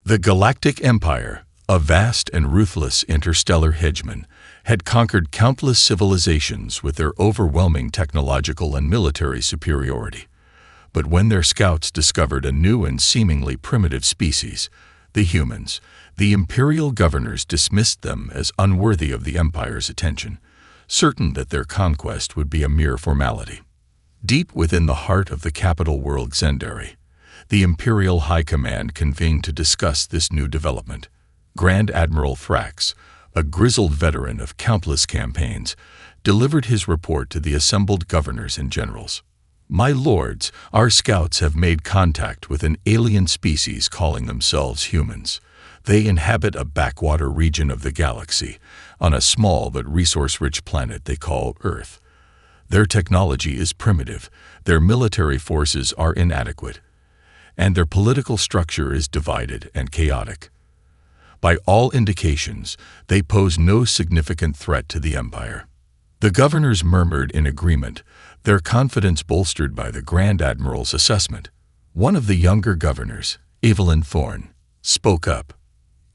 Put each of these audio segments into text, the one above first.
The Galactic Empire, a vast and ruthless interstellar hegemon, had conquered countless civilizations with their overwhelming technological and military superiority. But when their scouts discovered a new and seemingly primitive species, the humans, the imperial governors dismissed them as unworthy of the Empire's attention, certain that their conquest would be a mere formality. Deep within the heart of the capital world Zendari, the Imperial High Command convened to discuss this new development. Grand Admiral Thrax, a grizzled veteran of countless campaigns, delivered his report to the assembled governors and generals. "My lords, our scouts have made contact with an alien species calling themselves humans. They inhabit a backwater region of the galaxy, on a small but resource-rich planet they call Earth. Their technology is primitive, their military forces are inadequate, and their political structure is divided and chaotic. By all indications, they pose no significant threat to the Empire." The governors murmured in agreement, their confidence bolstered by the Grand Admiral's assessment. One of the younger governors, Evelyn Thorne, spoke up.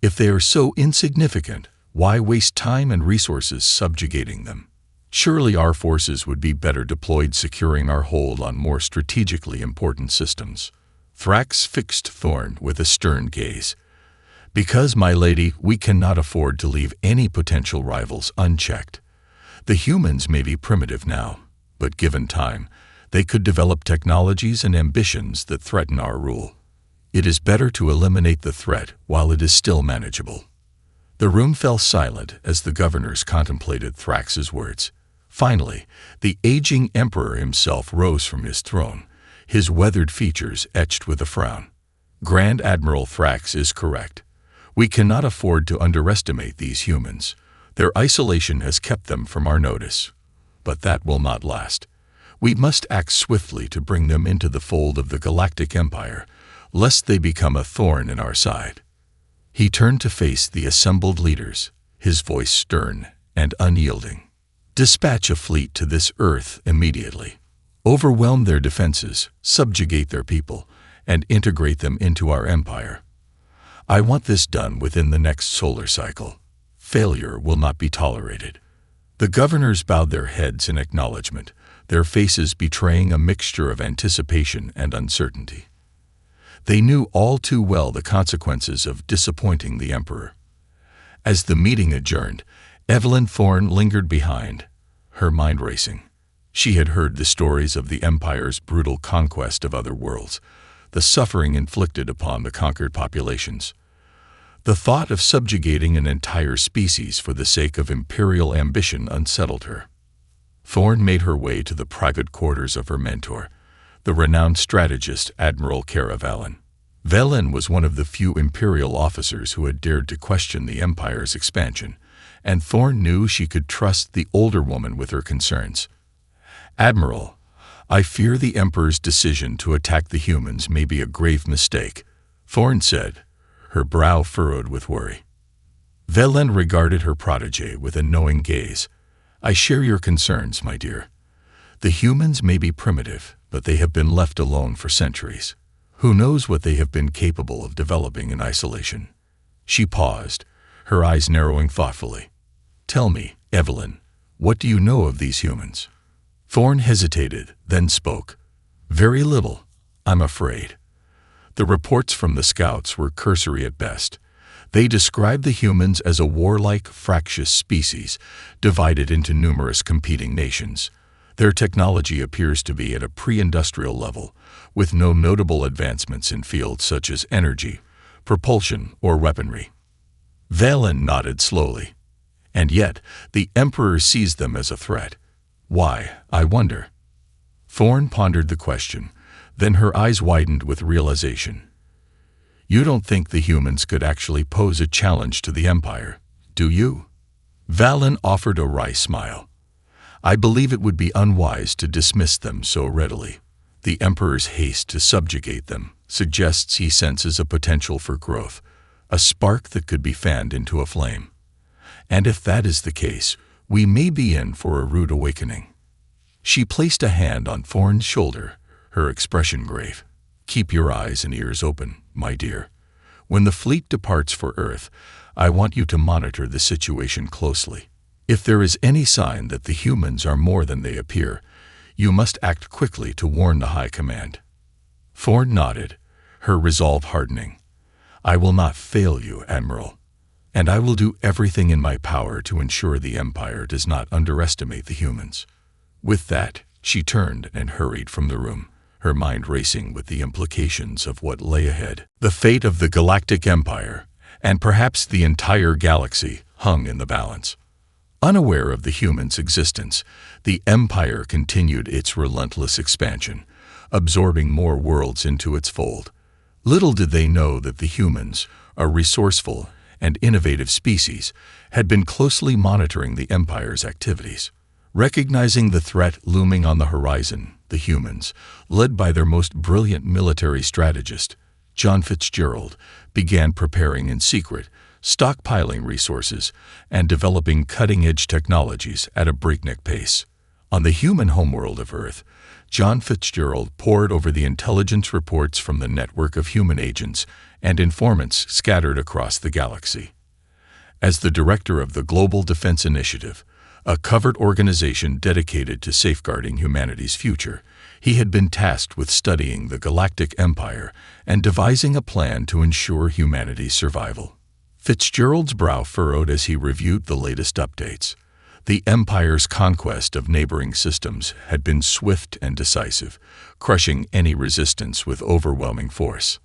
"If they are so insignificant, why waste time and resources subjugating them? Surely our forces would be better deployed securing our hold on more strategically important systems." Thrax fixed Thorne with a stern gaze. "Because, my lady, we cannot afford to leave any potential rivals unchecked. The humans may be primitive now, but given time, they could develop technologies and ambitions that threaten our rule. It is better to eliminate the threat while it is still manageable." The room fell silent as the governors contemplated Thrax's words. Finally, the aging emperor himself rose from his throne, his weathered features etched with a frown. "Grand Admiral Thrax is correct. We cannot afford to underestimate these humans. Their isolation has kept them from our notice. But that will not last. We must act swiftly to bring them into the fold of the Galactic Empire, lest they become a thorn in our side." He turned to face the assembled leaders, his voice stern and unyielding. "Dispatch a fleet to this Earth immediately. Overwhelm their defenses, subjugate their people, and integrate them into our empire. I want this done within the next solar cycle. Failure will not be tolerated." The governors bowed their heads in acknowledgement, their faces betraying a mixture of anticipation and uncertainty. They knew all too well the consequences of disappointing the emperor. As the meeting adjourned, Evelyn Thorne lingered behind, her mind racing. She had heard the stories of the Empire's brutal conquest of other worlds, the suffering inflicted upon the conquered populations. The thought of subjugating an entire species for the sake of imperial ambition unsettled her. Thorne made her way to the private quarters of her mentor, the renowned strategist Admiral Cara Valen. Valen was one of the few imperial officers who had dared to question the Empire's expansion, and Thorne knew she could trust the older woman with her concerns. "Admiral, I fear the Emperor's decision to attack the humans may be a grave mistake," Thorne said, her brow furrowed with worry. Velen regarded her protégé with a knowing gaze. "I share your concerns, my dear. The humans may be primitive, but they have been left alone for centuries. Who knows what they have been capable of developing in isolation?" She paused, her eyes narrowing thoughtfully. "Tell me, Evelyn, what do you know of these humans?" Thorne hesitated, then spoke. "Very little, I'm afraid." The reports from the scouts were cursory at best. They described the humans as a warlike, fractious species, divided into numerous competing nations. Their technology appears to be at a pre-industrial level, with no notable advancements in fields such as energy, propulsion, or weaponry. Valen nodded slowly. "And yet, the Emperor sees them as a threat. Why, I wonder?" Thorne pondered the question, then her eyes widened with realization. "You don't think the humans could actually pose a challenge to the Empire, do you?" Valen offered a wry smile. "I believe it would be unwise to dismiss them so readily. The Emperor's haste to subjugate them suggests he senses a potential for growth, a spark that could be fanned into a flame. And if that is the case, we may be in for a rude awakening." She placed a hand on Thorne's shoulder, her expression grave. "Keep your eyes and ears open, my dear. When the fleet departs for Earth, I want you to monitor the situation closely. If there is any sign that the humans are more than they appear, you must act quickly to warn the High Command." Thorn nodded, her resolve hardening. "I will not fail you, Admiral, and I will do everything in my power to ensure the Empire does not underestimate the humans." With that, she turned and hurried from the room, her mind racing with the implications of what lay ahead. The fate of the Galactic Empire, and perhaps the entire galaxy, hung in the balance. Unaware of the humans' existence, the Empire continued its relentless expansion, absorbing more worlds into its fold. Little did they know that the humans, a resourceful and innovative species, had been closely monitoring the Empire's activities. Recognizing the threat looming on the horizon, the humans, led by their most brilliant military strategist, John Fitzgerald, began preparing in secret, stockpiling resources, and developing cutting-edge technologies at a breakneck pace. On the human homeworld of Earth, John Fitzgerald pored over the intelligence reports from the network of human agents and informants scattered across the galaxy. As the director of the Global Defense Initiative, a covert organization dedicated to safeguarding humanity's future, he had been tasked with studying the Galactic Empire and devising a plan to ensure humanity's survival. Fitzgerald's brow furrowed as he reviewed the latest updates. The Empire's conquest of neighboring systems had been swift and decisive, crushing any resistance with overwhelming force.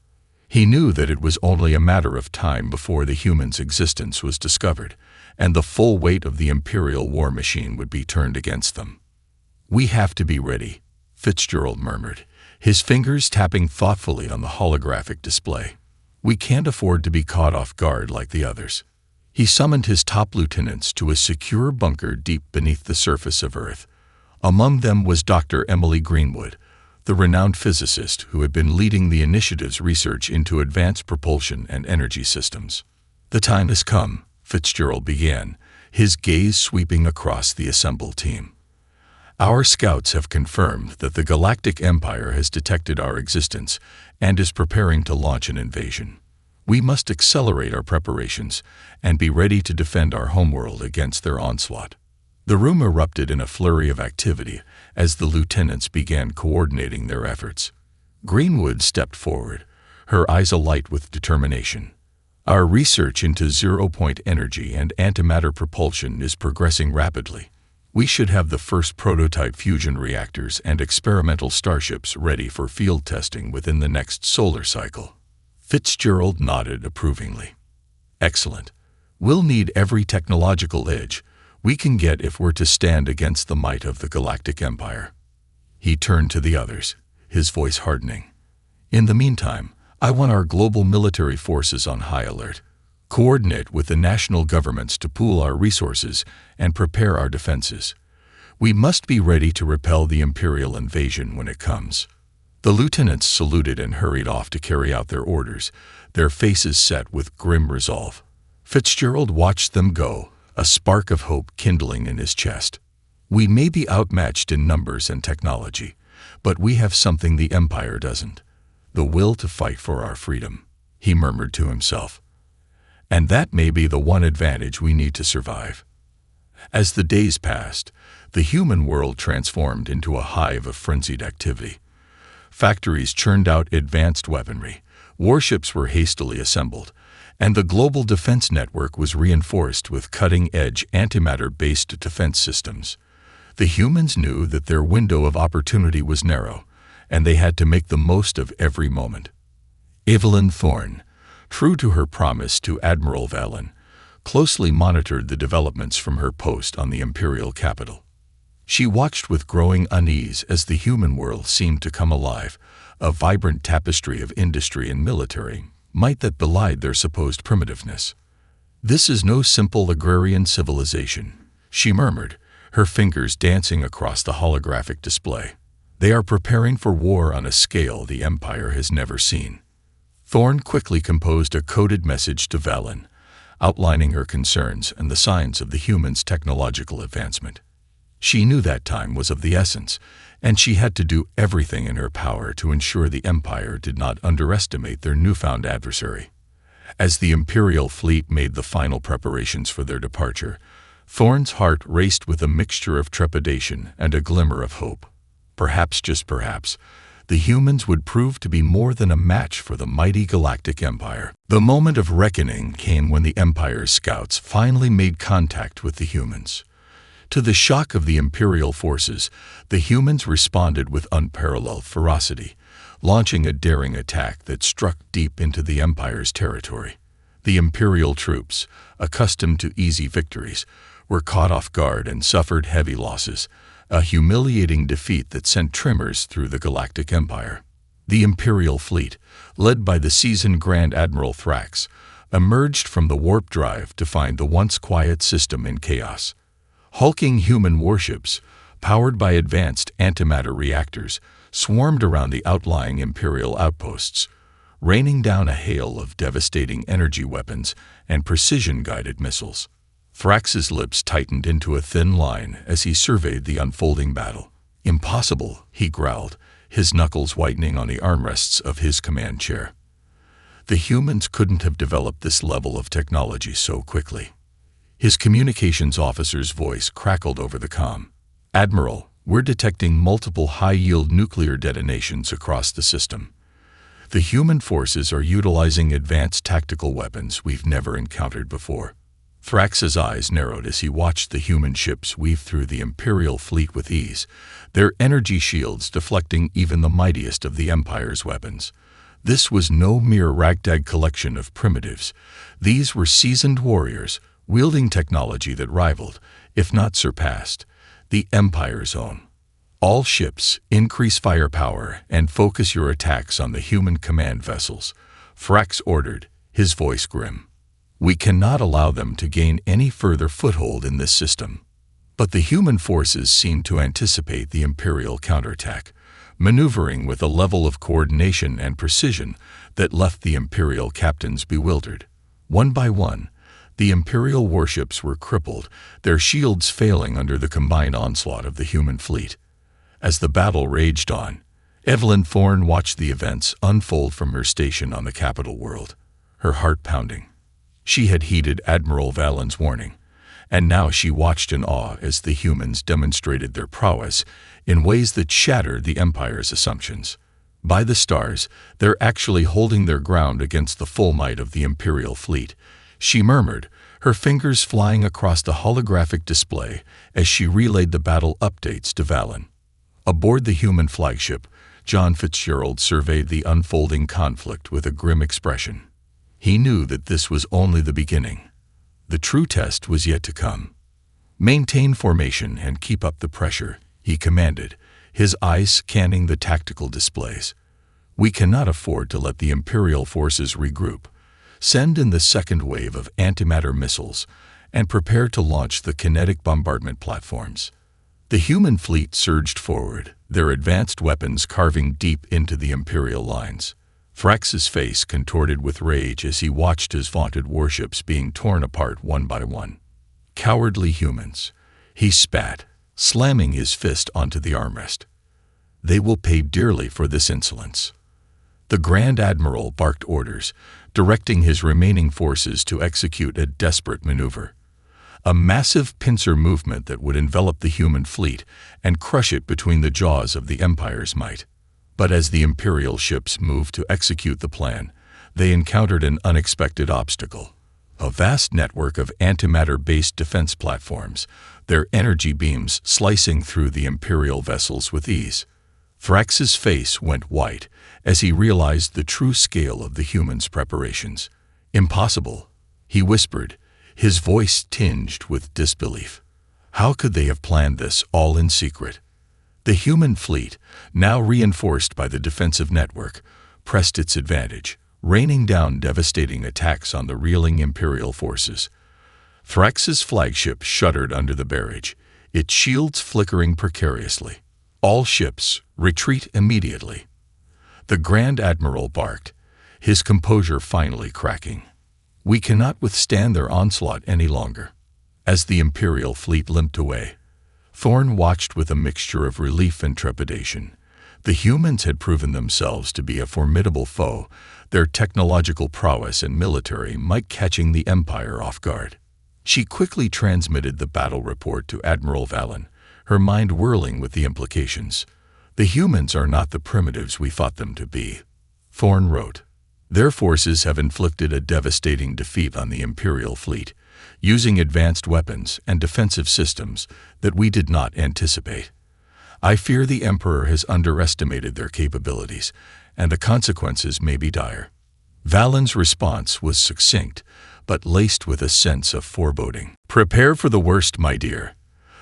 He knew that it was only a matter of time before the humans' existence was discovered, and the full weight of the Imperial war machine would be turned against them. "We have to be ready," Fitzgerald murmured, his fingers tapping thoughtfully on the holographic display. "We can't afford to be caught off guard like the others." He summoned his top lieutenants to a secure bunker deep beneath the surface of Earth. Among them was Dr. Emily Greenwood, the renowned physicist who had been leading the initiative's research into advanced propulsion and energy systems. "The time has come," Fitzgerald began, his gaze sweeping across the assembled team. "Our scouts have confirmed that the Galactic Empire has detected our existence and is preparing to launch an invasion. We must accelerate our preparations and be ready to defend our homeworld against their onslaught." The room erupted in a flurry of activity as the lieutenants began coordinating their efforts. Greenwood stepped forward, her eyes alight with determination. "Our research into zero-point energy and antimatter propulsion is progressing rapidly. We should have the first prototype fusion reactors and experimental starships ready for field testing within the next solar cycle." Fitzgerald nodded approvingly. "Excellent. We'll need every technological edge we can get if we're to stand against the might of the Galactic Empire." He turned to the others, his voice hardening. "In the meantime, I want our global military forces on high alert. Coordinate with the national governments to pool our resources and prepare our defenses. We must be ready to repel the Imperial invasion when it comes." The lieutenants saluted and hurried off to carry out their orders, their faces set with grim resolve. Fitzgerald watched them go, a spark of hope kindling in his chest. "We may be outmatched in numbers and technology, but we have something the Empire doesn't: the will to fight for our freedom," he murmured to himself. "And that may be the one advantage we need to survive." As the days passed, the human world transformed into a hive of frenzied activity. Factories churned out advanced weaponry, warships were hastily assembled, and the global defense network was reinforced with cutting-edge antimatter-based defense systems. The humans knew that their window of opportunity was narrow, and they had to make the most of every moment. Evelyn Thorne, true to her promise to Admiral Valen, closely monitored the developments from her post on the Imperial capital. She watched with growing unease as the human world seemed to come alive, a vibrant tapestry of industry and military might that belied their supposed primitiveness. "This is no simple agrarian civilization," she murmured, her fingers dancing across the holographic display. "They are preparing for war on a scale the Empire has never seen." Thorne quickly composed a coded message to Valen, outlining her concerns and the signs of the humans' technological advancement. She knew that time was of the essence, and she had to do everything in her power to ensure the Empire did not underestimate their newfound adversary. As the Imperial fleet made the final preparations for their departure, Thorne's heart raced with a mixture of trepidation and a glimmer of hope. Perhaps, just perhaps, the humans would prove to be more than a match for the mighty Galactic Empire. The moment of reckoning came when the Empire's scouts finally made contact with the humans. To the shock of the Imperial forces, the humans responded with unparalleled ferocity, launching a daring attack that struck deep into the Empire's territory. The Imperial troops, accustomed to easy victories, were caught off guard and suffered heavy losses, a humiliating defeat that sent tremors through the Galactic Empire. The Imperial fleet, led by the seasoned Grand Admiral Thrax, emerged from the warp drive to find the once quiet system in chaos. Hulking human warships, powered by advanced antimatter reactors, swarmed around the outlying Imperial outposts, raining down a hail of devastating energy weapons and precision-guided missiles. Thrax's lips tightened into a thin line as he surveyed the unfolding battle. "Impossible," he growled, his knuckles whitening on the armrests of his command chair. The humans couldn't have developed this level of technology so quickly. His communications officer's voice crackled over the comm. "Admiral, we're detecting multiple high-yield nuclear detonations across the system. The human forces are utilizing advanced tactical weapons we've never encountered before." Thrax's eyes narrowed as he watched the human ships weave through the Imperial fleet with ease, their energy shields deflecting even the mightiest of the Empire's weapons. This was no mere ragtag collection of primitives. These were seasoned warriors, wielding technology that rivaled, if not surpassed, the Empire's own. "All ships, increase firepower and focus your attacks on the human command vessels," Thrax ordered, his voice grim. "We cannot allow them to gain any further foothold in this system." But the human forces seemed to anticipate the Imperial counterattack, maneuvering with a level of coordination and precision that left the Imperial captains bewildered. One by one, the Imperial warships were crippled, their shields failing under the combined onslaught of the human fleet. As the battle raged on, Evelyn Thorne watched the events unfold from her station on the capital world, her heart pounding. She had heeded Admiral Valen's warning, and now she watched in awe as the humans demonstrated their prowess in ways that shattered the Empire's assumptions. By the stars, they're actually holding their ground against the full might of the Imperial fleet, she murmured, her fingers flying across the holographic display as she relayed the battle updates to Valen. Aboard the human flagship, John Fitzgerald surveyed the unfolding conflict with a grim expression. He knew that this was only the beginning. The true test was yet to come. "Maintain formation and keep up the pressure," he commanded, his eyes scanning the tactical displays. "We cannot afford to let the Imperial forces regroup. Send in the second wave of antimatter missiles and prepare to launch the kinetic bombardment platforms." The human fleet surged forward, their advanced weapons carving deep into the Imperial lines. Thrax's face contorted with rage as he watched his vaunted warships being torn apart one by one. "Cowardly humans," he spat, slamming his fist onto the armrest. "They will pay dearly for this insolence." The Grand Admiral barked orders, directing his remaining forces to execute a desperate maneuver. A massive pincer movement that would envelop the human fleet and crush it between the jaws of the Empire's might. But as the Imperial ships moved to execute the plan, they encountered an unexpected obstacle. A vast network of antimatter-based defense platforms, their energy beams slicing through the Imperial vessels with ease. Thrax's face went white as he realized the true scale of the humans' preparations. "Impossible," he whispered, his voice tinged with disbelief. How could they have planned this all in secret? The human fleet, now reinforced by the defensive network, pressed its advantage, raining down devastating attacks on the reeling Imperial forces. Thrax's flagship shuddered under the barrage, its shields flickering precariously. "All ships, retreat immediately." The Grand Admiral barked, his composure finally cracking. "We cannot withstand their onslaught any longer." As the Imperial fleet limped away, Thorne watched with a mixture of relief and trepidation. The humans had proven themselves to be a formidable foe, their technological prowess and military might catching the Empire off guard. She quickly transmitted the battle report to Admiral Valen, her mind whirling with the implications. The humans are not the primitives we thought them to be, Thorne wrote. Their forces have inflicted a devastating defeat on the Imperial fleet, using advanced weapons and defensive systems that we did not anticipate. I fear the Emperor has underestimated their capabilities, and the consequences may be dire. Valen's response was succinct, but laced with a sense of foreboding. Prepare for the worst, my dear.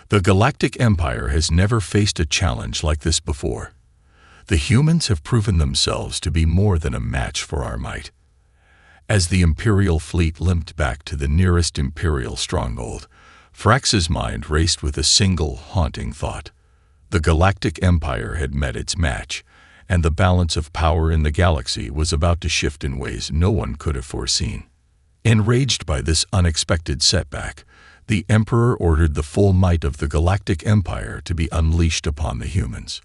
The Galactic Empire has never faced a challenge like this before. The humans have proven themselves to be more than a match for our might. As the Imperial fleet limped back to the nearest Imperial stronghold, Frax's mind raced with a single haunting thought. The Galactic Empire had met its match, and the balance of power in the galaxy was about to shift in ways no one could have foreseen. Enraged by this unexpected setback, the Emperor ordered the full might of the Galactic Empire to be unleashed upon the humans.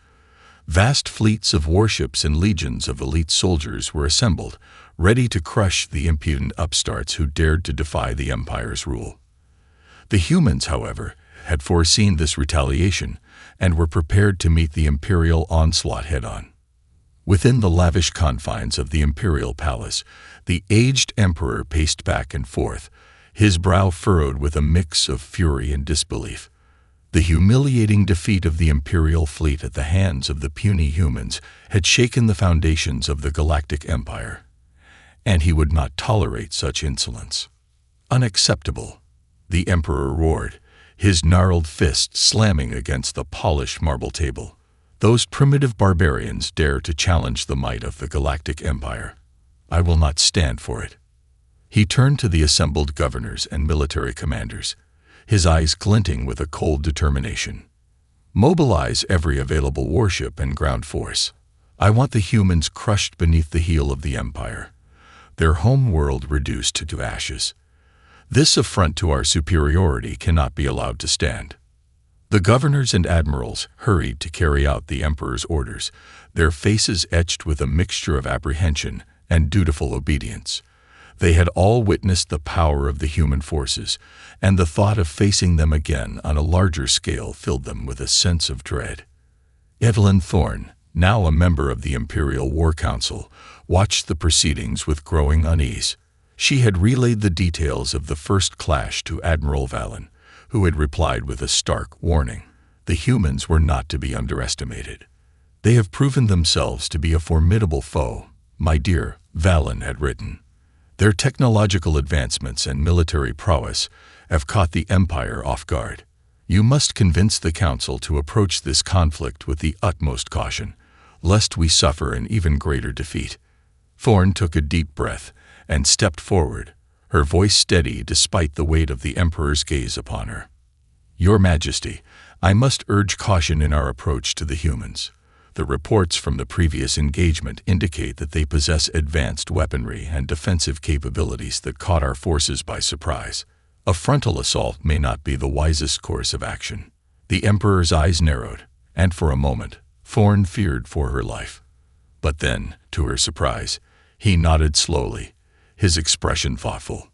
Vast fleets of warships and legions of elite soldiers were assembled, ready to crush the impudent upstarts who dared to defy the Empire's rule. The humans, however, had foreseen this retaliation and were prepared to meet the Imperial onslaught head-on. Within the lavish confines of the Imperial Palace, the aged Emperor paced back and forth, his brow furrowed with a mix of fury and disbelief. The humiliating defeat of the Imperial fleet at the hands of the puny humans had shaken the foundations of the Galactic Empire, and he would not tolerate such insolence. Unacceptable, the Emperor roared, his gnarled fist slamming against the polished marble table. Those primitive barbarians dare to challenge the might of the Galactic Empire. I will not stand for it. He turned to the assembled governors and military commanders, his eyes glinting with a cold determination. Mobilize every available warship and ground force. I want the humans crushed beneath the heel of the Empire, their home world reduced to ashes. This affront to our superiority cannot be allowed to stand. The governors and admirals hurried to carry out the Emperor's orders, their faces etched with a mixture of apprehension and dutiful obedience. They had all witnessed the power of the human forces, and the thought of facing them again on a larger scale filled them with a sense of dread. Evelyn Thorne, now a member of the Imperial War Council, watched the proceedings with growing unease. She had relayed the details of the first clash to Admiral Valen, who had replied with a stark warning. The humans were not to be underestimated. They have proven themselves to be a formidable foe, my dear, Valen had written. Their technological advancements and military prowess have caught the Empire off guard. You must convince the Council to approach this conflict with the utmost caution, lest we suffer an even greater defeat. Thorne took a deep breath and stepped forward, her voice steady despite the weight of the Emperor's gaze upon her. Your Majesty, I must urge caution in our approach to the humans. The reports from the previous engagement indicate that they possess advanced weaponry and defensive capabilities that caught our forces by surprise. A frontal assault may not be the wisest course of action. The Emperor's eyes narrowed, and for a moment, Thorne feared for her life. But then, to her surprise, he nodded slowly, his expression thoughtful.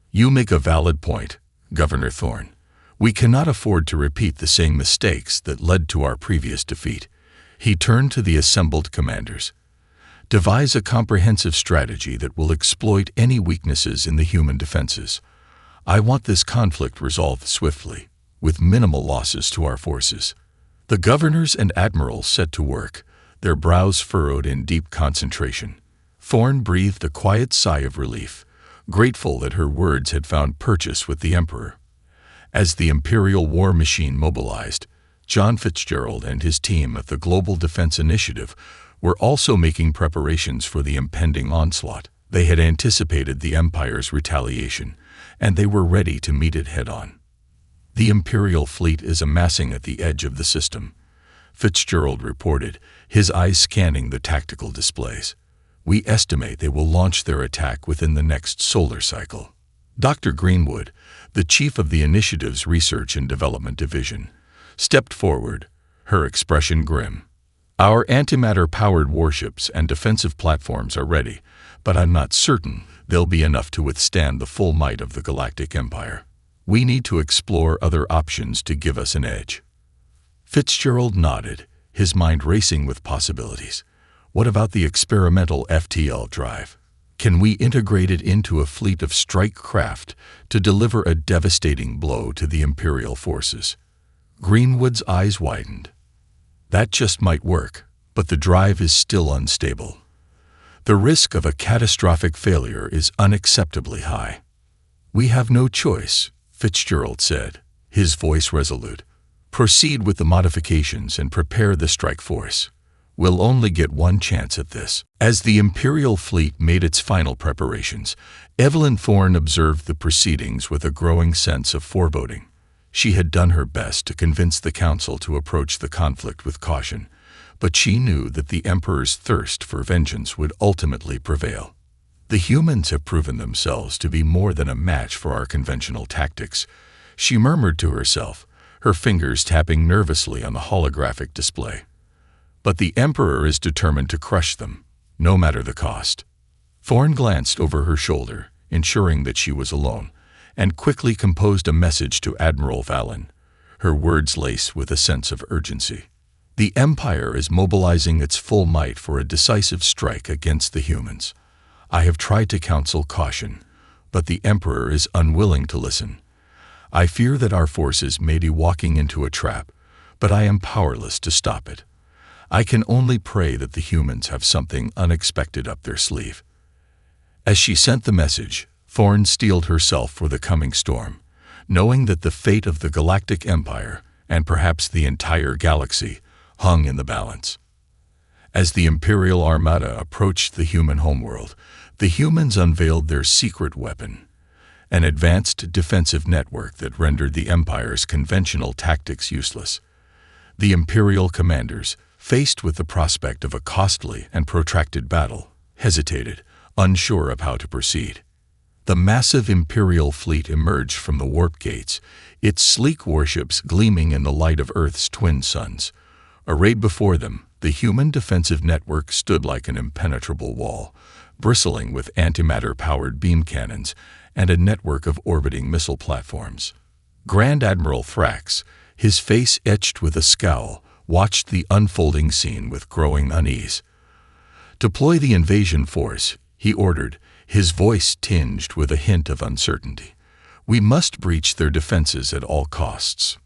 You make a valid point, Governor Thorne. We cannot afford to repeat the same mistakes that led to our previous defeat. He turned to the assembled commanders. Devise a comprehensive strategy that will exploit any weaknesses in the human defenses. I want this conflict resolved swiftly, with minimal losses to our forces. The governors and admirals set to work, their brows furrowed in deep concentration. Thorne breathed a quiet sigh of relief, grateful that her words had found purchase with the Emperor. As the Imperial war machine mobilized, John Fitzgerald and his team at the Global Defense Initiative were also making preparations for the impending onslaught. They had anticipated the Empire's retaliation, and they were ready to meet it head-on. The Imperial fleet is amassing at the edge of the system, Fitzgerald reported, his eyes scanning the tactical displays. We estimate they will launch their attack within the next solar cycle. Dr. Greenwood, the chief of the initiative's Research and Development Division, stepped forward, her expression grim. Our antimatter-powered warships and defensive platforms are ready, but I'm not certain they'll be enough to withstand the full might of the Galactic Empire. We need to explore other options to give us an edge." Fitzgerald nodded, his mind racing with possibilities. What about the experimental FTL drive? Can we integrate it into a fleet of strike craft to deliver a devastating blow to the Imperial forces? Greenwood's eyes widened. That just might work, but the drive is still unstable. The risk of a catastrophic failure is unacceptably high. "We have no choice," Fitzgerald said, his voice resolute. "Proceed with the modifications and prepare the strike force. We'll only get one chance at this." As the Imperial fleet made its final preparations, Evelyn Thorne observed the proceedings with a growing sense of foreboding. She had done her best to convince the Council to approach the conflict with caution, but she knew that the Emperor's thirst for vengeance would ultimately prevail. "The humans have proven themselves to be more than a match for our conventional tactics," she murmured to herself, her fingers tapping nervously on the holographic display. "But the Emperor is determined to crush them, no matter the cost." Thorne glanced over her shoulder, ensuring that she was alone, and quickly composed a message to Admiral Vallon, her words laced with a sense of urgency. "The Empire is mobilizing its full might for a decisive strike against the humans. I have tried to counsel caution, but the Emperor is unwilling to listen. I fear that our forces may be walking into a trap, but I am powerless to stop it. I can only pray that the humans have something unexpected up their sleeve." As she sent the message, Thorne steeled herself for the coming storm, knowing that the fate of the Galactic Empire, and perhaps the entire galaxy, hung in the balance. As the Imperial Armada approached the human homeworld, the humans unveiled their secret weapon, an advanced defensive network that rendered the Empire's conventional tactics useless. The Imperial commanders, faced with the prospect of a costly and protracted battle, hesitated, unsure of how to proceed. The massive Imperial fleet emerged from the warp gates, its sleek warships gleaming in the light of Earth's twin suns. Arrayed before them, the human defensive network stood like an impenetrable wall, bristling with antimatter-powered beam cannons and a network of orbiting missile platforms. Grand Admiral Thrax, his face etched with a scowl, watched the unfolding scene with growing unease. "Deploy the invasion force," he ordered, his voice tinged with a hint of uncertainty. "We must breach their defenses at all costs."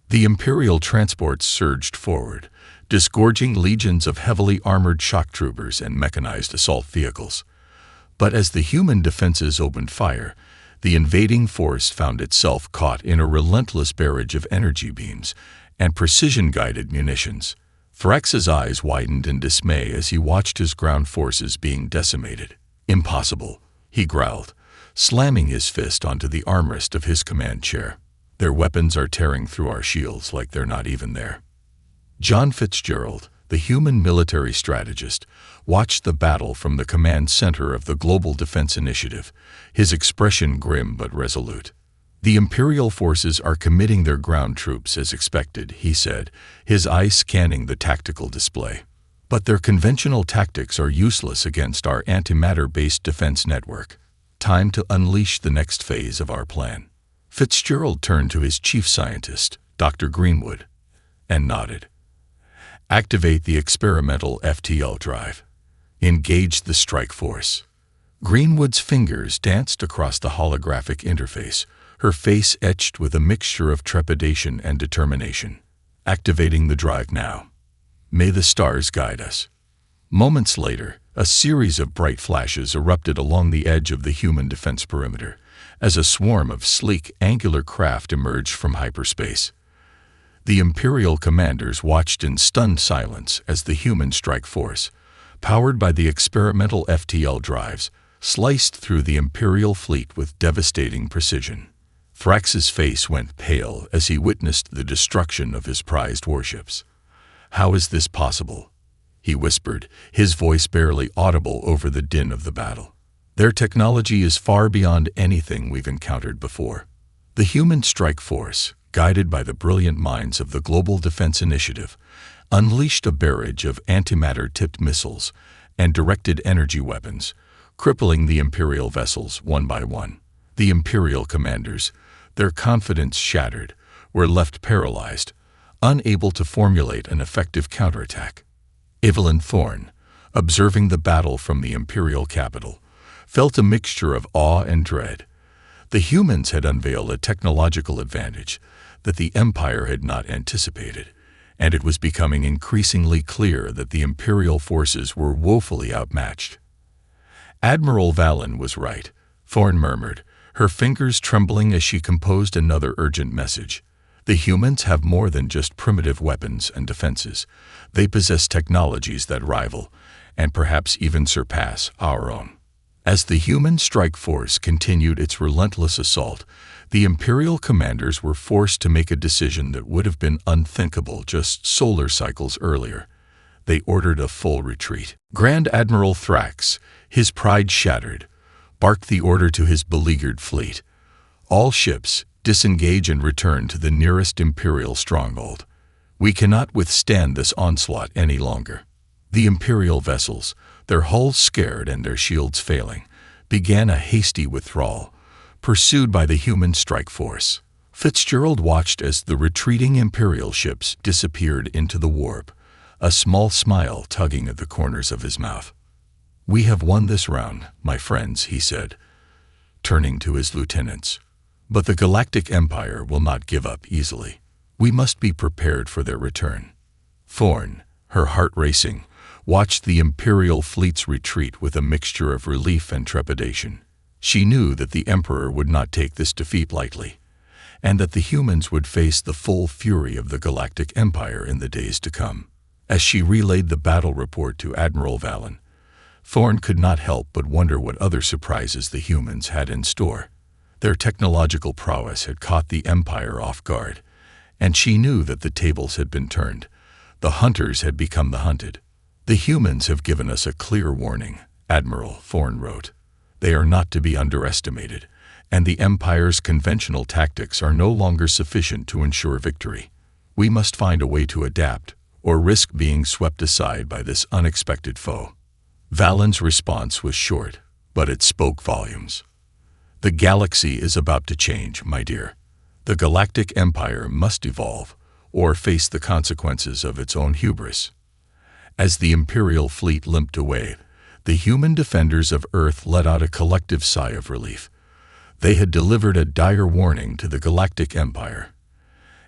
The Imperial transports surged forward, disgorging legions of heavily armored shock troopers and mechanized assault vehicles. But as the human defenses opened fire, the invading force found itself caught in a relentless barrage of energy beams and precision-guided munitions. Thrax's eyes widened in dismay as he watched his ground forces being decimated. "Impossible," he growled, slamming his fist onto the armrest of his command chair. "Their weapons are tearing through our shields like they're not even there." John Fitzgerald, the human military strategist, watched the battle from the command center of the Global Defense Initiative, his expression grim but resolute. "The Imperial forces are committing their ground troops as expected," he said, his eyes scanning the tactical display. "But their conventional tactics are useless against our antimatter-based defense network. Time to unleash the next phase of our plan." Fitzgerald turned to his chief scientist, Dr. Greenwood, and nodded. "Activate the experimental FTL drive. Engage the strike force." Greenwood's fingers danced across the holographic interface, her face etched with a mixture of trepidation and determination. "Activating the drive now. May the stars guide us." Moments later, a series of bright flashes erupted along the edge of the human defense perimeter, as a swarm of sleek, angular craft emerged from hyperspace. The Imperial commanders watched in stunned silence as the human strike force, powered by the experimental FTL drives, sliced through the Imperial fleet with devastating precision. Thrax's face went pale as he witnessed the destruction of his prized warships. "How is this possible?" he whispered, his voice barely audible over the din of the battle. "Their technology is far beyond anything we've encountered before." The human strike force, guided by the brilliant minds of the Global Defense Initiative, unleashed a barrage of antimatter-tipped missiles and directed energy weapons, crippling the Imperial vessels one by one. The Imperial commanders, their confidence shattered, were left paralyzed, unable to formulate an effective counterattack. Evelyn Thorne, observing the battle from the Imperial capital, felt a mixture of awe and dread. The humans had unveiled a technological advantage that the Empire had not anticipated, and it was becoming increasingly clear that the Imperial forces were woefully outmatched. Admiral Valen was right, Thorne murmured, her fingers trembling as she composed another urgent message. The humans have more than just primitive weapons and defenses. They possess technologies that rival, and perhaps even surpass, our own. As the human strike force continued its relentless assault, the Imperial commanders were forced to make a decision that would have been unthinkable just solar cycles earlier. They ordered a full retreat. Grand Admiral Thrax, his pride shattered, barked the order to his beleaguered fleet. All ships, disengage and return to the nearest Imperial stronghold. We cannot withstand this onslaught any longer. The Imperial vessels, their hulls scared and their shields failing, began a hasty withdrawal, pursued by the human strike force. Fitzgerald watched as the retreating Imperial ships disappeared into the warp, a small smile tugging at the corners of his mouth. "We have won this round, my friends," he said, turning to his lieutenants. "But the Galactic Empire will not give up easily. We must be prepared for their return." Thorne, her heart racing, watched the Imperial fleet's retreat with a mixture of relief and trepidation. She knew that the Emperor would not take this defeat lightly, and that the humans would face the full fury of the Galactic Empire in the days to come. As she relayed the battle report to Admiral Valen, Thorne could not help but wonder what other surprises the humans had in store. Their technological prowess had caught the Empire off guard, and she knew that the tables had been turned. The hunters had become the hunted. "The humans have given us a clear warning," Admiral Thorne wrote. "They are not to be underestimated, and the Empire's conventional tactics are no longer sufficient to ensure victory. We must find a way to adapt, or risk being swept aside by this unexpected foe." Valen's response was short, but it spoke volumes. "The galaxy is about to change, my dear. The Galactic Empire must evolve, or face the consequences of its own hubris." As the Imperial fleet limped away, the human defenders of Earth let out a collective sigh of relief. They had delivered a dire warning to the Galactic Empire,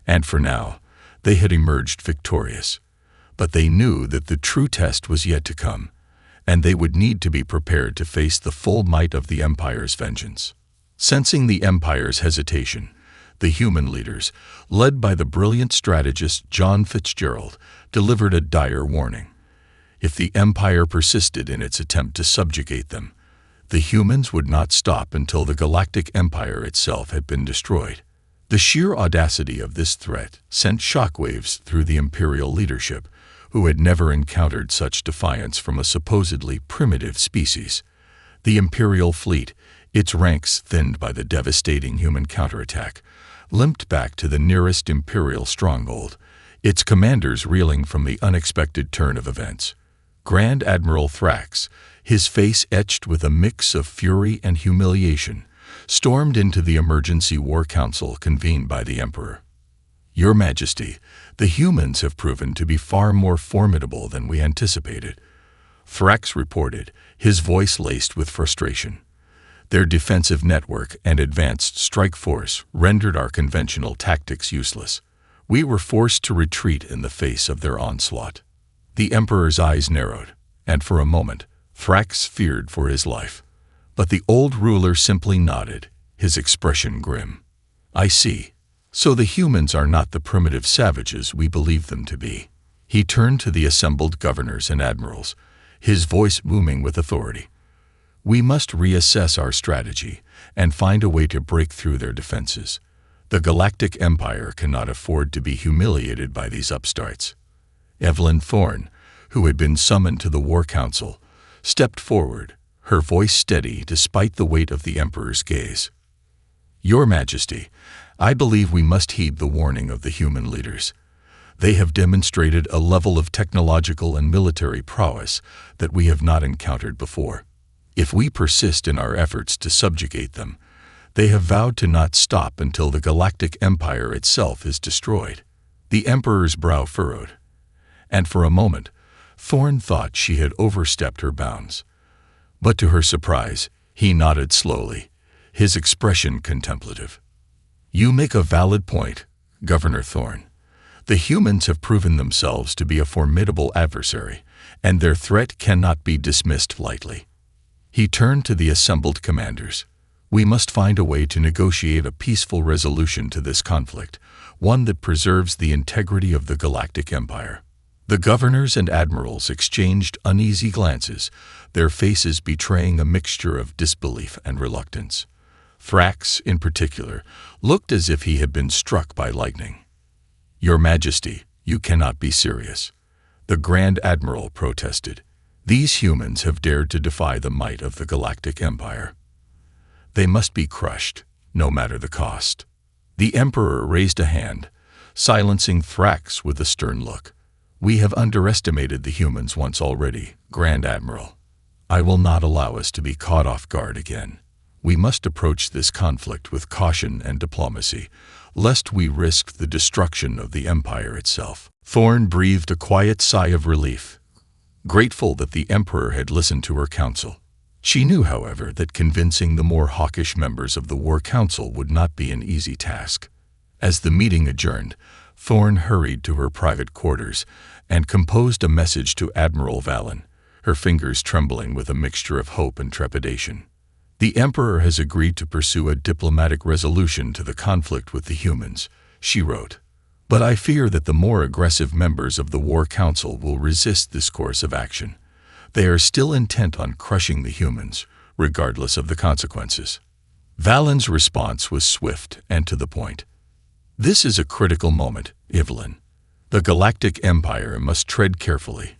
and for now, they had emerged victorious. But they knew that the true test was yet to come, and they would need to be prepared to face the full might of the Empire's vengeance. Sensing the Empire's hesitation, the human leaders, led by the brilliant strategist John Fitzgerald, delivered a dire warning. If the Empire persisted in its attempt to subjugate them, the humans would not stop until the Galactic Empire itself had been destroyed. The sheer audacity of this threat sent shockwaves through the Imperial leadership, who had never encountered such defiance from a supposedly primitive species. The Imperial fleet, its ranks thinned by the devastating human counterattack, limped back to the nearest Imperial stronghold, its commanders reeling from the unexpected turn of events. Grand Admiral Thrax, his face etched with a mix of fury and humiliation, stormed into the emergency war council convened by the Emperor. "Your Majesty, the humans have proven to be far more formidable than we anticipated," Thrax reported, his voice laced with frustration. "Their defensive network and advanced strike force rendered our conventional tactics useless. We were forced to retreat in the face of their onslaught." The Emperor's eyes narrowed, and for a moment, Thrax feared for his life. But the old ruler simply nodded, his expression grim. "I see. So the humans are not the primitive savages we believe them to be." He turned to the assembled governors and admirals, his voice booming with authority. "We must reassess our strategy and find a way to break through their defenses. The Galactic Empire cannot afford to be humiliated by these upstarts." Evelyn Thorne, who had been summoned to the War Council, stepped forward, her voice steady despite the weight of the Emperor's gaze. "Your Majesty, I believe we must heed the warning of the human leaders. They have demonstrated a level of technological and military prowess that we have not encountered before. If we persist in our efforts to subjugate them, they have vowed to not stop until the Galactic Empire itself is destroyed. The Emperor's brow furrowed, and for a moment, Thorn thought she had overstepped her bounds. But to her surprise, he nodded slowly, his expression contemplative. "You make a valid point, Governor Thorn. The humans have proven themselves to be a formidable adversary, and their threat cannot be dismissed lightly." He turned to the assembled commanders. "We must find a way to negotiate a peaceful resolution to this conflict, one that preserves the integrity of the Galactic Empire." The governors and admirals exchanged uneasy glances, their faces betraying a mixture of disbelief and reluctance. Thrax, in particular, looked as if he had been struck by lightning. "Your Majesty, you cannot be serious," the Grand Admiral protested. "These humans have dared to defy the might of the Galactic Empire. They must be crushed, no matter the cost." The Emperor raised a hand, silencing Thrax with a stern look. "We have underestimated the humans once already, Grand Admiral. I will not allow us to be caught off guard again. We must approach this conflict with caution and diplomacy, lest we risk the destruction of the Empire itself." Thorn breathed a quiet sigh of relief, grateful that the Emperor had listened to her counsel. She knew, however, that convincing the more hawkish members of the War Council would not be an easy task. As the meeting adjourned, Thorn hurried to her private quarters and composed a message to Admiral Valen, her fingers trembling with a mixture of hope and trepidation. "The Emperor has agreed to pursue a diplomatic resolution to the conflict with the humans," she wrote. "But I fear that the more aggressive members of the War Council will resist this course of action. They are still intent on crushing the humans, regardless of the consequences." Valen's response was swift and to the point. "This is a critical moment, Evelyn. The Galactic Empire must tread carefully,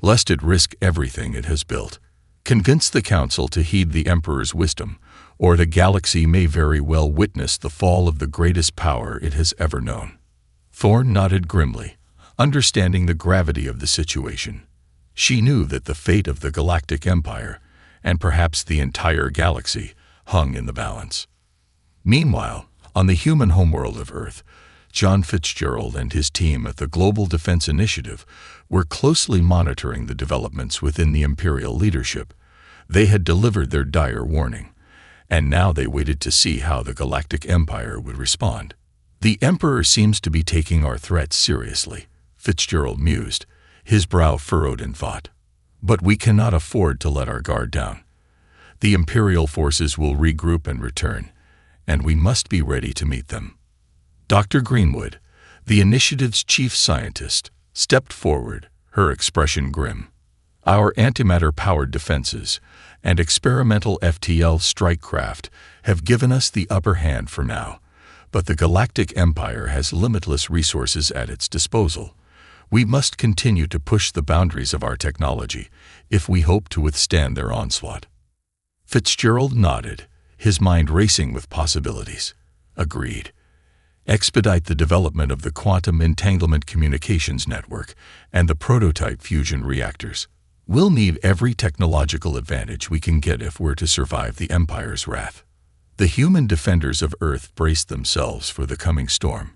lest it risk everything it has built. Convince the Council to heed the Emperor's wisdom, or the galaxy may very well witness the fall of the greatest power it has ever known." Thorn nodded grimly, understanding the gravity of the situation. She knew that the fate of the Galactic Empire, and perhaps the entire galaxy, hung in the balance. Meanwhile, on the human homeworld of Earth, John Fitzgerald and his team at the Global Defense Initiative were closely monitoring the developments within the Imperial leadership. They had delivered their dire warning, and now they waited to see how the Galactic Empire would respond. "The Emperor seems to be taking our threats seriously," Fitzgerald mused, his brow furrowed in thought. "But we cannot afford to let our guard down. The Imperial forces will regroup and return, and we must be ready to meet them." Dr. Greenwood, the initiative's chief scientist, stepped forward, her expression grim. "Our antimatter-powered defenses and experimental FTL strike craft have given us the upper hand for now, but the Galactic Empire has limitless resources at its disposal. We must continue to push the boundaries of our technology if we hope to withstand their onslaught." Fitzgerald nodded, his mind racing with possibilities. "Agreed. Expedite the development of the quantum entanglement communications network and the prototype fusion reactors. We'll need every technological advantage we can get if we're to survive the Empire's wrath." The human defenders of Earth braced themselves for the coming storm,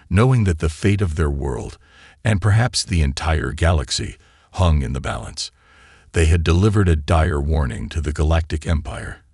knowing that the fate of their world, and perhaps the entire galaxy, hung in the balance. They had delivered a dire warning to the Galactic Empire,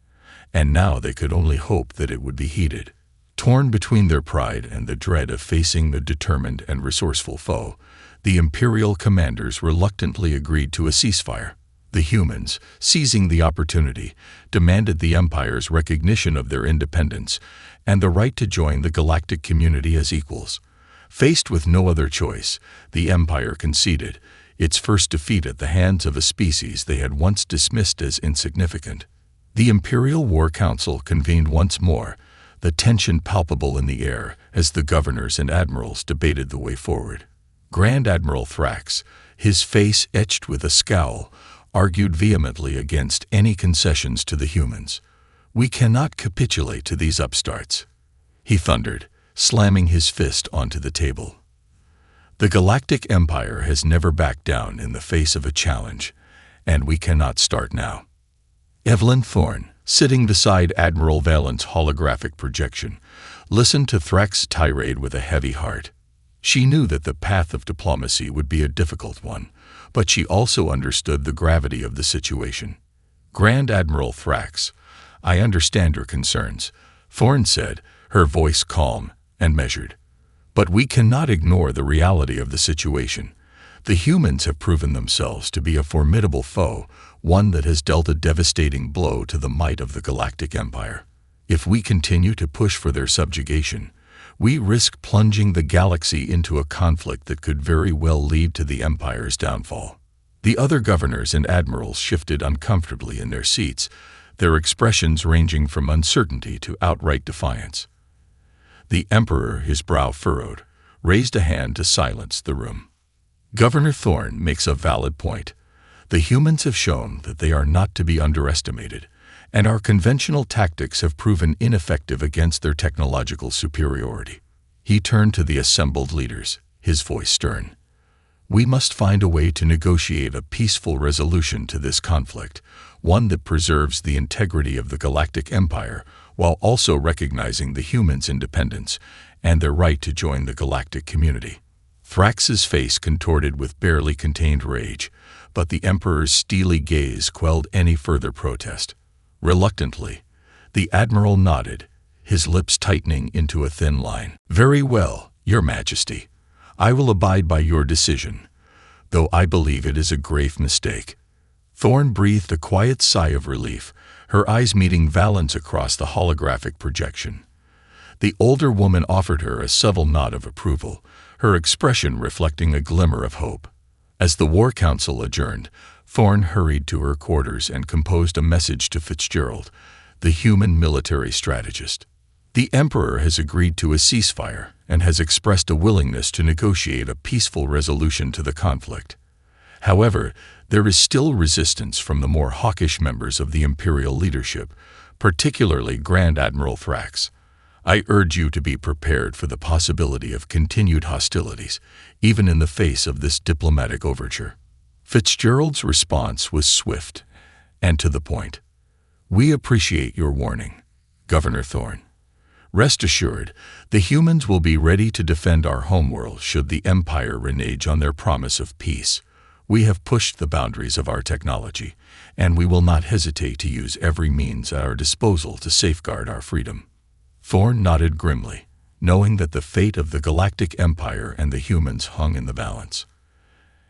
and now they could only hope that it would be heeded. Torn between their pride and the dread of facing the determined and resourceful foe, the Imperial commanders reluctantly agreed to a ceasefire. The humans, seizing the opportunity, demanded the Empire's recognition of their independence and the right to join the galactic community as equals. Faced with no other choice, the Empire conceded, its first defeat at the hands of a species they had once dismissed as insignificant. The Imperial War Council convened once more, the tension palpable in the air as the governors and admirals debated the way forward. Grand Admiral Thrax, his face etched with a scowl, argued vehemently against any concessions to the humans. "We cannot capitulate to these upstarts," he thundered, slamming his fist onto the table. The Galactic Empire has never backed down in the face of a challenge, and we cannot start now. Evelyn Thorne, sitting beside Admiral Valent's holographic projection, listened to Thrax's tirade with a heavy heart. She knew that the path of diplomacy would be a difficult one, but she also understood the gravity of the situation. "Grand Admiral Thrax, I understand your concerns," Thorne said, her voice calm and measured. "But we cannot ignore the reality of the situation. The humans have proven themselves to be a formidable foe, one that has dealt a devastating blow to the might of the Galactic Empire. If we continue to push for their subjugation, we risk plunging the galaxy into a conflict that could very well lead to the Empire's downfall." The other governors and admirals shifted uncomfortably in their seats, their expressions ranging from uncertainty to outright defiance. The Emperor, his brow furrowed, raised a hand to silence the room. "Governor Thorne makes a valid point. The humans have shown that they are not to be underestimated, and our conventional tactics have proven ineffective against their technological superiority." He turned to the assembled leaders, his voice stern. "We must find a way to negotiate a peaceful resolution to this conflict, one that preserves the integrity of the Galactic Empire while also recognizing the humans' independence and their right to join the galactic community." Thrax's face contorted with barely contained rage, but the Emperor's steely gaze quelled any further protest. Reluctantly, the Admiral nodded, his lips tightening into a thin line. "Very well, Your Majesty. I will abide by your decision, though I believe it is a grave mistake." Thorne breathed a quiet sigh of relief, her eyes meeting Valent's across the holographic projection. The older woman offered her a subtle nod of approval, her expression reflecting a glimmer of hope. As the War Council adjourned, Thorne hurried to her quarters and composed a message to Fitzgerald, the human military strategist. "The Emperor has agreed to a ceasefire and has expressed a willingness to negotiate a peaceful resolution to the conflict. However, there is still resistance from the more hawkish members of the Imperial leadership, particularly Grand Admiral Thrax. I urge you to be prepared for the possibility of continued hostilities, even in the face of this diplomatic overture." Fitzgerald's response was swift and to the point. "We appreciate your warning, Governor Thorne. Rest assured, the humans will be ready to defend our homeworld should the Empire renege on their promise of peace. We have pushed the boundaries of our technology, and we will not hesitate to use every means at our disposal to safeguard our freedom." Thorne nodded grimly, knowing that the fate of the Galactic Empire and the humans hung in the balance.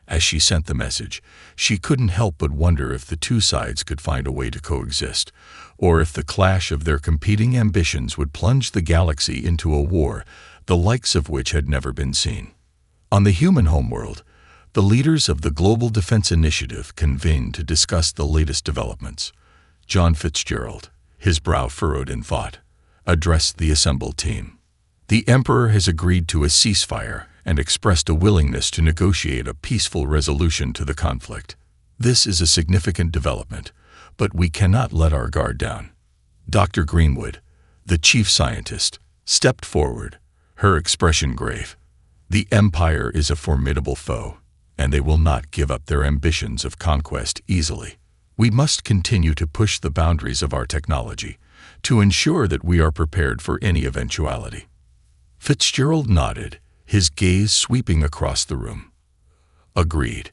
As she sent the message, she couldn't help but wonder if the two sides could find a way to coexist, or if the clash of their competing ambitions would plunge the galaxy into a war, the likes of which had never been seen. On the human homeworld, the leaders of the Global Defense Initiative convened to discuss the latest developments. John Fitzgerald, his brow furrowed in thought, addressed the assembled team. "The Emperor has agreed to a ceasefire and expressed a willingness to negotiate a peaceful resolution to the conflict. This is a significant development, but we cannot let our guard down." Dr. Greenwood, the chief scientist, stepped forward, her expression grave. "The Empire is a formidable foe, and they will not give up their ambitions of conquest easily. We must continue to push the boundaries of our technology to ensure that we are prepared for any eventuality." Fitzgerald nodded, his gaze sweeping across the room. "Agreed.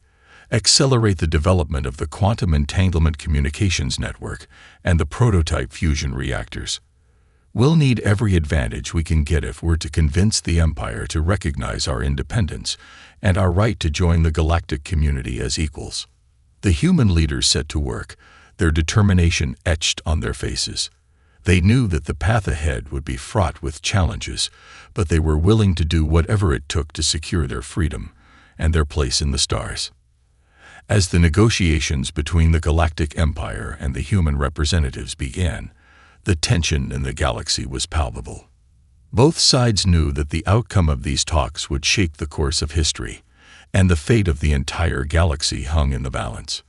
Accelerate the development of the quantum entanglement communications network and the prototype fusion reactors. We'll need every advantage we can get if we're to convince the Empire to recognize our independence and our right to join the galactic community as equals." The human leaders set to work, their determination etched on their faces. They knew that the path ahead would be fraught with challenges, but they were willing to do whatever it took to secure their freedom and their place in the stars. As the negotiations between the Galactic Empire and the human representatives began, the tension in the galaxy was palpable. Both sides knew that the outcome of these talks would shape the course of history, and the fate of the entire galaxy hung in the balance.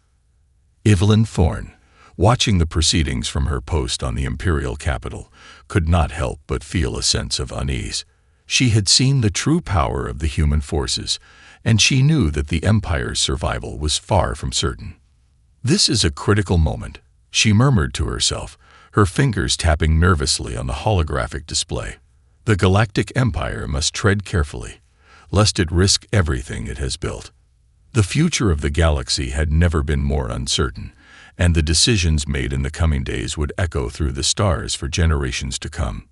Evelyn Thorne, watching the proceedings from her post on the Imperial capital, could not help but feel a sense of unease. She had seen the true power of the human forces, and she knew that the Empire's survival was far from certain. "This is a critical moment," she murmured to herself, her fingers tapping nervously on the holographic display. "The Galactic Empire must tread carefully, lest it risk everything it has built." The future of the galaxy had never been more uncertain, and the decisions made in the coming days would echo through the stars for generations to come.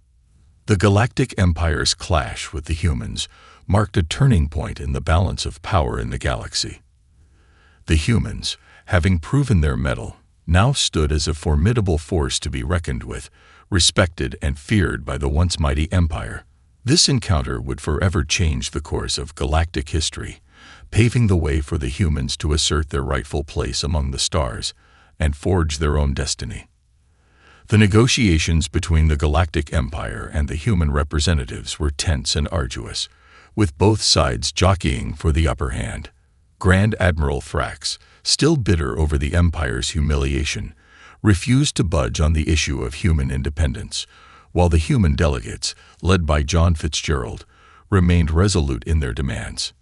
The Galactic Empire's clash with the humans marked a turning point in the balance of power in the galaxy. The humans, having proven their mettle, now stood as a formidable force to be reckoned with, respected and feared by the once mighty Empire. This encounter would forever change the course of galactic history, paving the way for the humans to assert their rightful place among the stars and forge their own destiny. The negotiations between the Galactic Empire and the human representatives were tense and arduous, with both sides jockeying for the upper hand. Grand Admiral Thrax, still bitter over the Empire's humiliation, refused to budge on the issue of human independence, while the human delegates, led by John Fitzgerald, remained resolute in their demands.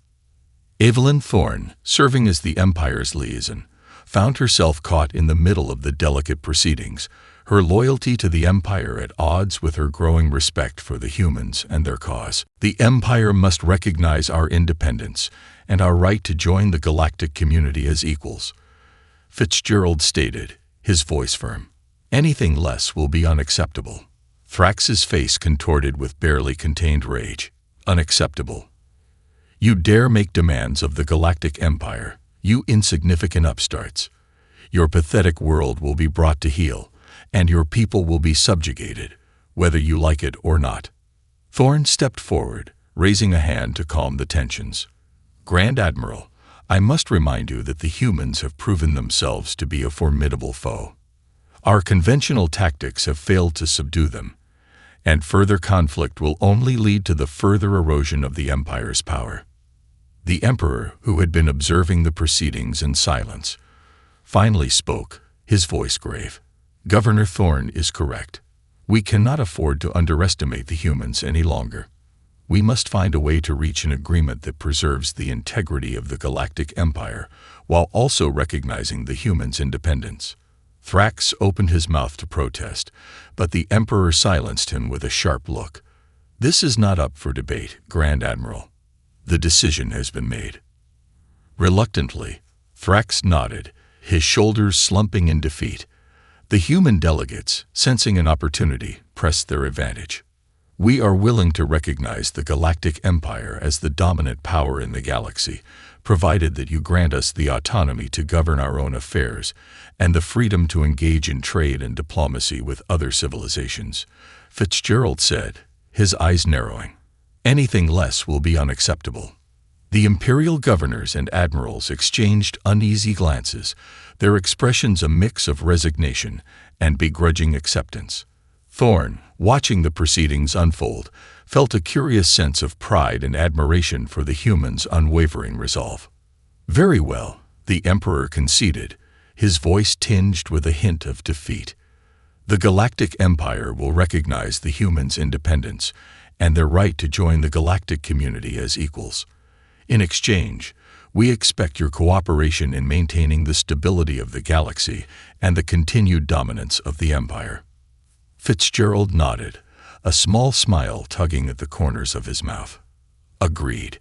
Evelyn Thorne, serving as the Empire's liaison, found herself caught in the middle of the delicate proceedings, her loyalty to the Empire at odds with her growing respect for the humans and their cause. "The Empire must recognize our independence and our right to join the galactic community as equals," Fitzgerald stated, his voice firm. "Anything less will be unacceptable." Thrax's face contorted with barely contained rage. "Unacceptable? You dare make demands of the Galactic Empire, you insignificant upstarts. Your pathetic world will be brought to heel, and your people will be subjugated, whether you like it or not." Thorne stepped forward, raising a hand to calm the tensions. "Grand Admiral, I must remind you that the humans have proven themselves to be a formidable foe. Our conventional tactics have failed to subdue them, and further conflict will only lead to the further erosion of the Empire's power." The Emperor, who had been observing the proceedings in silence, finally spoke, his voice grave. "Governor Thorne is correct. We cannot afford to underestimate the humans any longer. We must find a way to reach an agreement that preserves the integrity of the Galactic Empire while also recognizing the humans' independence." Thrax opened his mouth to protest, but the Emperor silenced him with a sharp look. "This is not up for debate, Grand Admiral. The decision has been made." Reluctantly, Thrax nodded, his shoulders slumping in defeat. The human delegates, sensing an opportunity, pressed their advantage. "We are willing to recognize the Galactic Empire as the dominant power in the galaxy, provided that you grant us the autonomy to govern our own affairs and the freedom to engage in trade and diplomacy with other civilizations," Fitzgerald said, his eyes narrowing. "Anything less will be unacceptable." The Imperial governors and admirals exchanged uneasy glances, their expressions a mix of resignation and begrudging acceptance. Thorne, watching the proceedings unfold, felt a curious sense of pride and admiration for the humans' unwavering resolve. "Very well," the Emperor conceded, his voice tinged with a hint of defeat. "The Galactic Empire will recognize the humans' independence and their right to join the galactic community as equals. In exchange, we expect your cooperation in maintaining the stability of the galaxy and the continued dominance of the Empire." Fitzgerald nodded, a small smile tugging at the corners of his mouth. "Agreed.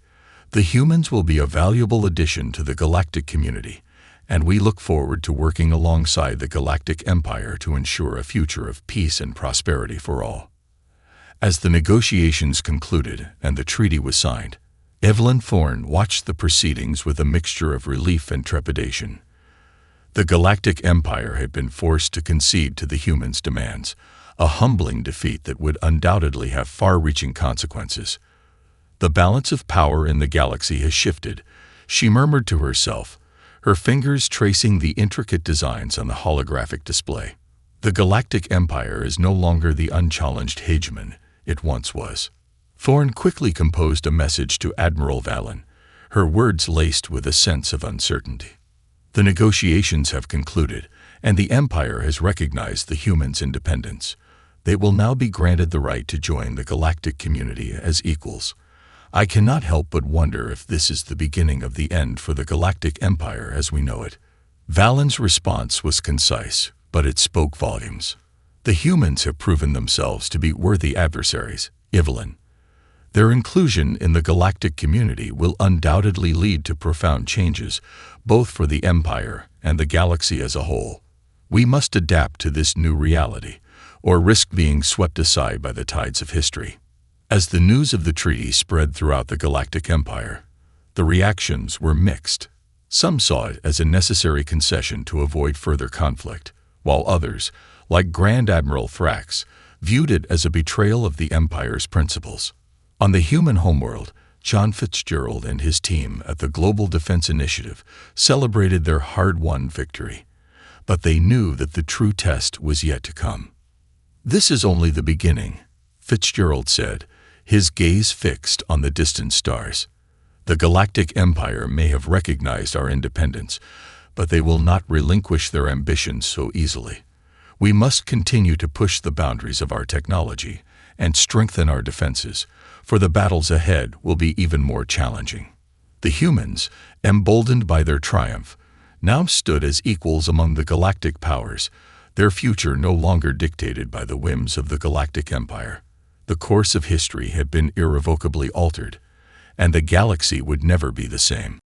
The humans will be a valuable addition to the galactic community, and we look forward to working alongside the Galactic Empire to ensure a future of peace and prosperity for all." As the negotiations concluded and the treaty was signed, Evelyn Thorne watched the proceedings with a mixture of relief and trepidation. The Galactic Empire had been forced to concede to the humans' demands, a humbling defeat that would undoubtedly have far-reaching consequences. "The balance of power in the galaxy has shifted," she murmured to herself, her fingers tracing the intricate designs on the holographic display. "The Galactic Empire is no longer the unchallenged hegemon it once was." Thorne quickly composed a message to Admiral Valen, her words laced with a sense of uncertainty. "The negotiations have concluded, and the Empire has recognized the humans' independence. They will now be granted the right to join the galactic community as equals. I cannot help but wonder if this is the beginning of the end for the Galactic Empire as we know it. Valen's response was concise, but it spoke volumes. The humans have proven themselves to be worthy adversaries, Evelyn. Their inclusion in the galactic community will undoubtedly lead to profound changes, both for the Empire and the galaxy as a whole. We must adapt to this new reality, or risk being swept aside by the tides of history. As the news of the treaty spread throughout the Galactic Empire, the reactions were mixed. Some saw it as a necessary concession to avoid further conflict, while others, like Grand Admiral Thrax, viewed it as a betrayal of the Empire's principles. On the human homeworld, John Fitzgerald and his team at the Global Defense Initiative celebrated their hard-won victory, but they knew that the true test was yet to come. "This is only the beginning," Fitzgerald said, his gaze fixed on the distant stars. "The Galactic Empire may have recognized our independence, but they will not relinquish their ambitions so easily. We must continue to push the boundaries of our technology and strengthen our defenses, for the battles ahead will be even more challenging." The humans, emboldened by their triumph, now stood as equals among the galactic powers, their future no longer dictated by the whims of the Galactic Empire. The course of history had been irrevocably altered, and the galaxy would never be the same.